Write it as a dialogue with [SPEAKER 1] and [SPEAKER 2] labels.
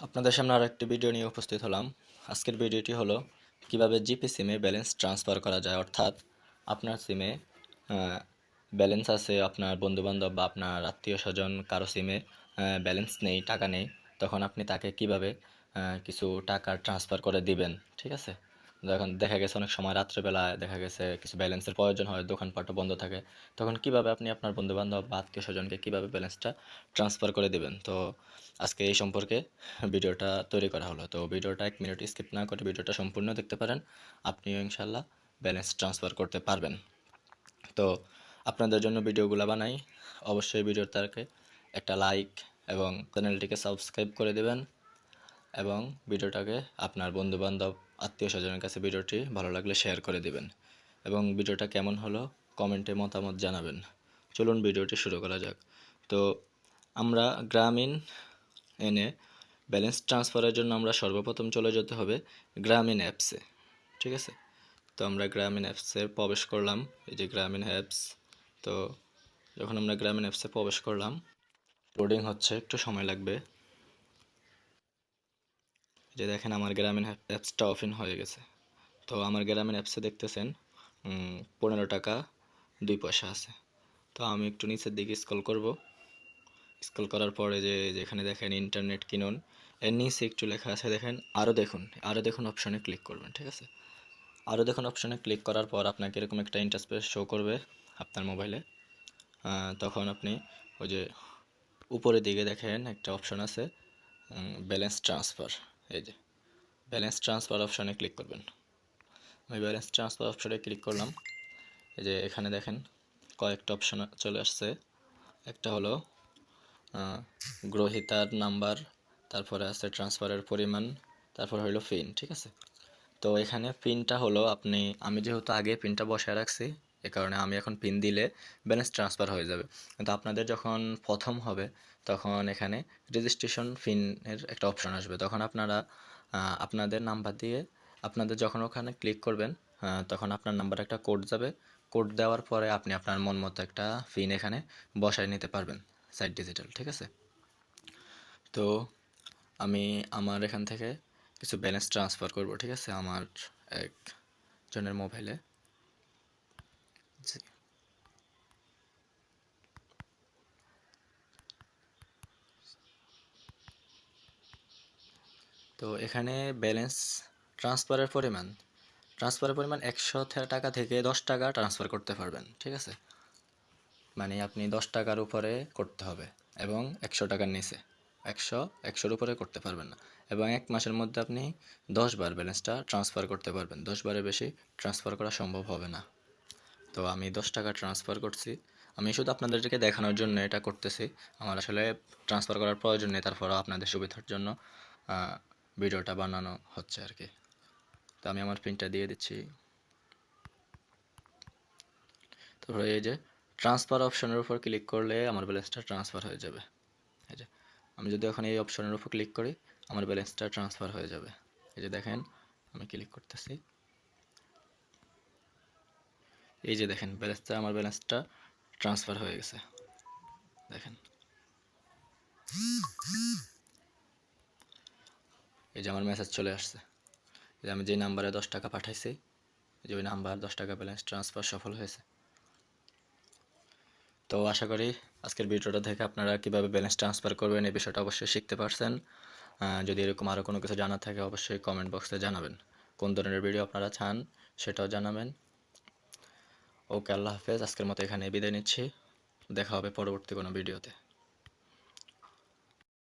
[SPEAKER 1] আপনাদের সামনে আরেকটি ভিডিও নিয়ে উপস্থিত হলাম। আজকের ভিডিওটি হলো কিভাবে জিপি সিমে ব্যালেন্স ট্রান্সফার করা যায়। অর্থাৎ আপনার সিমে ব্যালেন্স আছে, আপনার বন্ধুবান্ধব বা আপনার আত্মীয় স্বজন কারো সিমে ব্যালেন্স নেই, টাকা নেই, তখন আপনি তাকে কিভাবে কিছু টাকা ট্রান্সফার করে দিবেন। ঠিক আছে, যখন দেখা গেছে অনেক সময় রাত্রেবেলায় দেখা গেছে কিছু ব্যালেন্সের প্রয়োজন হয়, দোকানপাটও বন্ধ থাকে, তখন কিভাবে আপনি আপনার বন্ধুবান্ধব বা আত্মীয় স্বজনকে কীভাবে ব্যালেন্সটা ট্রান্সফার করে দিবেন। তো আজকে এই সম্পর্কে ভিডিওটা তৈরি করা হলো। তো ভিডিওটা 1 মিনিট স্কিপ না করে ভিডিওটা সম্পূর্ণ দেখতে পারেন, আপনিও ইনশাল্লাহ ব্যালেন্স ট্রান্সফার করতে পারবেন। তো আপনাদের জন্য ভিডিওগুলো বানাই, অবশ্যই ভিডিওটাকে একটা লাইক এবং চ্যানেলটিকে সাবস্ক্রাইব করে দেবেন এবং ভিডিওটাকে আপনার বন্ধুবান্ধব আত্মীয় স্বজনের কাছে ভিডিওটি ভালো লাগলে শেয়ার করে দিবেন এবং ভিডিওটা কেমন হলো কমেন্টে মতামত জানাবেন। চলুন ভিডিওটি শুরু করা যাক। তো আমরা গ্রামীণ এনে ব্যালেন্স ট্রান্সফারের জন্য আমরা সর্বপ্রথম চলে যেতে হবে গ্রামীণ অ্যাপসে। ঠিক আছে, তো আমরা গ্রামীণ অ্যাপসে প্রবেশ করলাম। এই যে গ্রামীণ অ্যাপস। তো যখন আমরা গ্রামীণ অ্যাপসে প্রবেশ করলাম, লোডিং হচ্ছে, একটু সময় লাগবে। যে দেখেন আমার গ্রামীণ অ্যাপসটা ওপেন হয়ে গেছে। তো আমার গ্রামীণ অ্যাপসে দেখতেছেন 15 টাকা 2 পয়সা আছে। তো আমি একটু নিচের দিকে স্ক্রল করব। স্ক্রল করার পরে যেখানে দেখেন ইন্টারনেট কিনুন, এর নিচে একটু লেখা আছে দেখেন আরও দেখুন অপশনে ক্লিক করবেন। ঠিক আছে, আরও দেখুন অপশনে ক্লিক করার পর আপনাকে এরকম একটা ইন্টারফেস শো করবে আপনার মোবাইলে। তখন আপনি ওই যে উপরের দিকে দেখেন একটা অপশন আছে ব্যালেন্স ট্রান্সফার। এই যে ব্যালেন্স ট্রান্সফার অপশনে ক্লিক করবেন। আমি ব্যালেন্স ট্রান্সফার অপশনে ক্লিক করলাম। এই যে এখানে দেখেন কয়েকটা অপশন চলে আসছে। একটা হলো গ্রহীতার নাম্বার, তারপরে আছে ট্রান্সফারের পরিমাণ, তারপর হলো পিন। ঠিক আছে, তো এখানে পিনটা হলো আমি যেহেতু আগে পিনটা বসায় রাখছি, এ কারণে আমি এখন পিন দিলে ব্যালেন্স ট্রান্সফার হয়ে যাবে। কিন্তু আপনাদের যখন প্রথম হবে তখন এখানে রেজিস্ট্রেশন পিনের একটা অপশন আসবে, তখন আপনারা আপনাদের নাম্বার দিয়ে আপনাদের যখন ওখানে ক্লিক করবেন তখন আপনার নাম্বারে একটা কোড যাবে। কোড দেওয়ার পরে আপনি আপনার মন মতো একটা পিন এখানে বসায় নিতে পারবেন, সাইট ডিজিটাল। ঠিক আছে, তো আমি আমার এখান থেকে কিছু ব্যালেন্স ট্রান্সফার করব। ঠিক আছে, আমার একজনের মোবাইলে। তো এখানে ব্যালেন্স ট্রান্সফারের পরিমাণ 100 টাকা থেকে 10 টাকা ট্রান্সফার করতে পারবেন। ঠিক আছে, মানে আপনি 10 টাকার উপরে করতে হবে এবং 100 টাকার নিচে, 100-100-র উপরে করতে পারবেন না। এবং 1 মাসের মধ্যে আপনি 10 বার ব্যালেন্সটা ট্রান্সফার করতে পারবেন, 10 বারের বেশি ট্রান্সফার করা সম্ভব হবে না। তো আমি 10 টাকা ট্রান্সফার করছি। আমি শুধু আপনাদেরকে দেখানোর জন্য এটা করতেছি, আমার আসলে ট্রান্সফার করার প্রয়োজন নেই, তারপরও আপনাদের সুবিধার জন্য ভিডিওটা বানানো হচ্ছে আর কি। তো আমি আমার পিনটা দিয়ে দিচ্ছি। তারপরে এই যে ট্রান্সফার অপশনের উপর ক্লিক করলে আমার ব্যালেন্সটা ট্রান্সফার হয়ে যাবে। এই যে আমি যদি এখন এই অপশনের উপর ক্লিক করি আমার ব্যালেন্সটা ট্রান্সফার হয়ে যাবে। এই যে দেখেন আমি ক্লিক করতেছি, এই যে দেখেন আমার ব্যালেন্সটা ট্রান্সফার হয়ে গেছে। দেখেন এই যে আমার মেসেজ চলে আসছে যে আমি যে নাম্বারে 10 টাকা পাঠাইছি, যে ওই নাম্বার 10 টাকা ব্যালেন্স ট্রান্সফার সফল হয়েছে। তো আশা করি আজকের ভিডিওটা দেখে আপনারা কীভাবে ব্যালেন্স ট্রান্সফার করবেন এই বিষয়টা অবশ্যই শিখতে পারছেন। যদি এরকম আরও কোনো কিছু জানা থাকে অবশ্যই কমেন্ট বক্সে জানাবেন, কোন ধরনের ভিডিও আপনারা চান সেটাও জানাবেন। ওকে, আল্লাহ হাফেজ। আজকের মতো এখানে বিদায় নিচ্ছি, দেখা হবে পরবর্তী কোনো ভিডিওতে।